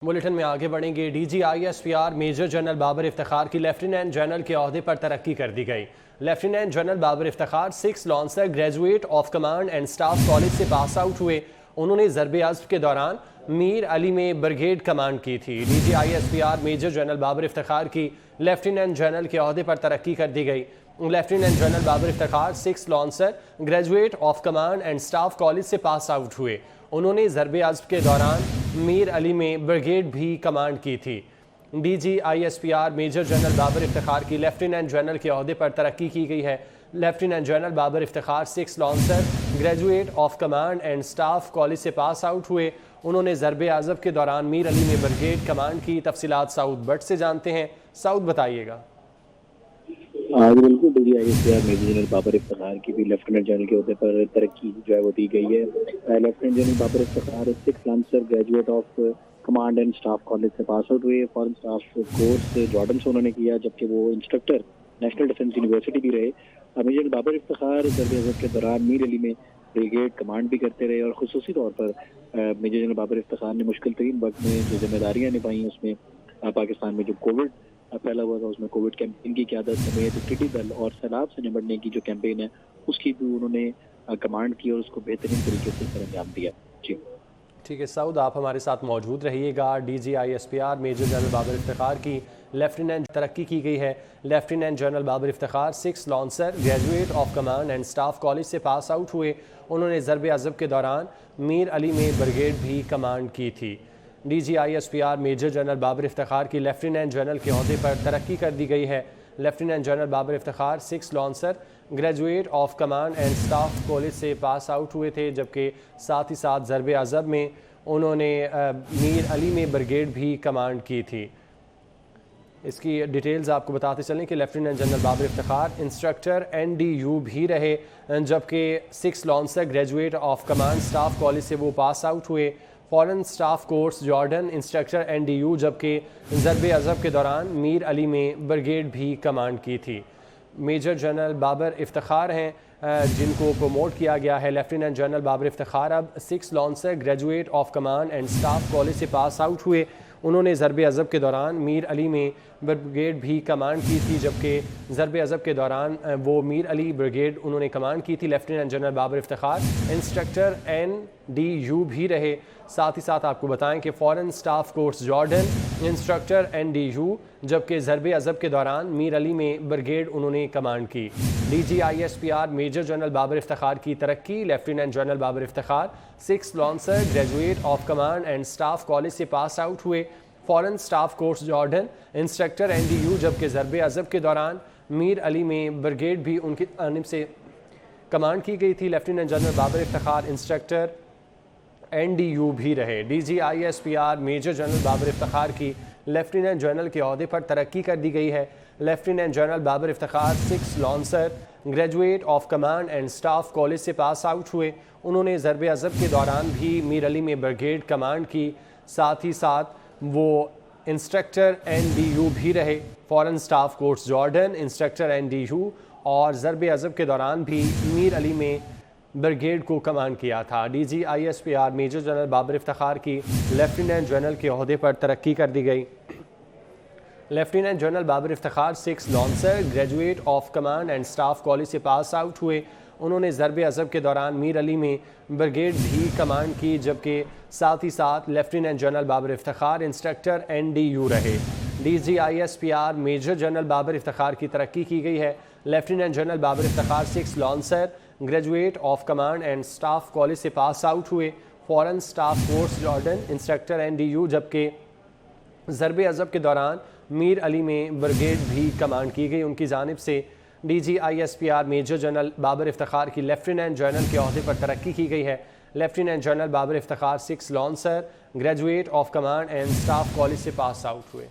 Bulletin में आगे बढ़ेंगे। DGISPR major general Babar Iftikhar की लेफ्टिनेंट जनरल के ओहदे पर तरक्की कर दी गई। Lieutenant general Babar Iftikhar 6 lancer graduate of command and staff college से पास आउट हुए। उन्होंने ज़रबे अज़्ब के दौरान मीर अली में ब्रिगेड कमांड की थी। DGISPR major general Babar Iftikhar की लेफ्टिनेंट जनरल के ओहदे पर तरक्की कर दी गई। Lieutenant general Babar Iftikhar 6 lancer graduate of command and staff college से पास आउट हुए। उन्होंने ज़रबे अज़्ब के दौरान मीर अली में ब्रिगेड भी कमांड की थी। DGISPR major general Babar Iftikhar की लेफ्टिनेंट जनरल के ओहदे पर तरक्की की गई है। Lieutenant general Babar Iftikhar 6 lancer graduate of command and staff college से पास आउट हुए। उन्होंने ज़रबे अज़ब के दौरान मीर अली में ब्रिगेड कमांड की। तफसीलात साउद बट से जानते हैं। साउद बताइएगा। बिल्कुल DGISPR major general Babar Iftikhar की भी लेफ्टिनेंट जनरल के ओहदे पर तरक्की जो है वो दी गई है। Lieutenant general Babar Iftikhar 6 lancer graduate of command and staff college से पास आउट हुए। फॉरेन स्टाफ कोर्स जॉर्डन से उन्होंने किया, जबकि वो इंस्ट्रक्टर नेशनल डिफेंस यूनिवर्सिटी भी रहे। मेजर जनरल बाबर इफ्तिखार ज़रबे अज़ब के दौरान मीर अली में ब्रिगेड कमांड भी करते रहे और खुसूसी तौर पर मेजर जनरल बाबर इफ्तिखार ने मुश्किल तरीन वक्त में जो जिम्मेदारियाँ निभाई उसमें पाकिस्तान में जो कोविड फैला हुआ था उसमें कोविड कैंपेन की क़यादत समेत टिड्डी दल और सैलाब से निपटने की जो कैंपेन है उसकी भी उन्होंने कमांड की और उसको बेहतरीन तरीके से सरअंजाम दिया। जी ठीक है साउद, आप हमारे साथ मौजूद रहिएगा। DGISPR major general Babar Iftikhar की लेफ्टिनेंट तरक्की की गई है। Lieutenant general Babar Iftikhar 6 lancer graduate of command and staff college से पास आउट हुए। उन्होंने ज़रबे अज़ब के दौरान मीर अली में ब्रिगेड भी कमांड की थी। DGISPR major general Babar Iftikhar की लेफ्टिनेंट जनरल के ओहदे पर तरक्की कर दी गई है। Lieutenant general Babar Iftikhar 6 lancer graduate of command and staff college से पास आउट हुए थे, जबकि साथ ही साथ ज़रबे अज़ब में उन्होंने मीर अली में ब्रिगेड भी कमांड की थी। इसकी डिटेल्स आपको बताते चलें कि lieutenant general Babar Iftikhar instructor NDU भी रहे, जबकि 6 lancer graduate of command staff college से वो पास आउट हुए। Foreign staff course Jordan instructor NDU, जबकि ज़रबे अज़ब के दौरान मीर अली में ब्रिगेड भी कमांड की थी। मेजर जनरल बाबर इफ्तिखार हैं जिनको प्रमोट किया गया है। लेफ्टिनेंट जनरल बाबर इफ्तिखार अब 6 lancer graduate of command and staff college से पास आउट हुए। उन्होंने ज़रबे अज़ब के दौरान मीर अली में ब्रिगेड भी कमांड की थी, जबकि ज़रबे अज़ब के दौरान वो मीर अली ब्रिगेड उन्होंने कमांड की थी। Lieutenant general Babar Iftikhar instructor NDU भी रहे। साथ ही साथ आपको बताएं कि foreign staff course Jordan instructor NDU, जबकि ज़रबे अज़ब के दौरान मीर अली में ब्रिगेड उन्होंने कमांड की। DGISPR major general Babar Iftikhar की तरक्की। Lieutenant general Babar Iftikhar 6 lancer graduate of command and staff college से पास आउट हुए। Foreign staff course Jordan instructor NDU, जबकि ज़रबे अज़ब के दौरान मीर अली में ब्रिगेड भी उनकी जानिब से कमांड की गई थी। Lieutenant general Babar Iftikhar instructor NDU भी रहे। DGISPR major general Babar Iftikhar की लेफ्टिनेंट जनरल के ओहदे पर तरक्की कर दी गई है। Lieutenant general Babar Iftikhar 6 lancer graduate of command and staff college से पास आउट हुए। उन्होंने ज़रबे अज़ब के दौरान भी मीर अली में ब्रिगेड कमांड की। साथ ही साथ वो इंस्ट्रक्टर NDU भी रहे। Foreign staff course Jordan instructor NDU और ज़रबे अज़ब के दौरान भी मीर अली में ब्रिगेड को कमांड किया था। DGISPR major general Babar Iftikhar की लेफ्टिनेंट जनरल के ओहदे पर तरक्की कर दी गई। Lieutenant general Babar Iftikhar 6 lancer graduate of command and staff college से पास आउट हुए। उन्होंने ज़रबे अज़ब के दौरान मीर अली में ब्रिगेड भी कमांड की, जबकि साथ ही साथ lieutenant general Babar Iftikhar instructor NDU रहे। DGISPR major general Babar Iftikhar की तरक्की की गई है। Lieutenant general Babar Iftikhar 6 lancer graduate of command and staff college से पास आउट हुए। Foreign staff course Jordan instructor NDU, जबकि ज़रबे अज़ब के दौरान मीर अली में ब्रिगेड भी कमांड की गई उनकी जानिब से। DGISPR major general Babar Iftikhar की लेफ्टिनेंट जनरल के ओहदे पर तरक्की की गई है। Lieutenant general Babar Iftikhar 6 lancer graduate of command and staff college से पास आउट हुए।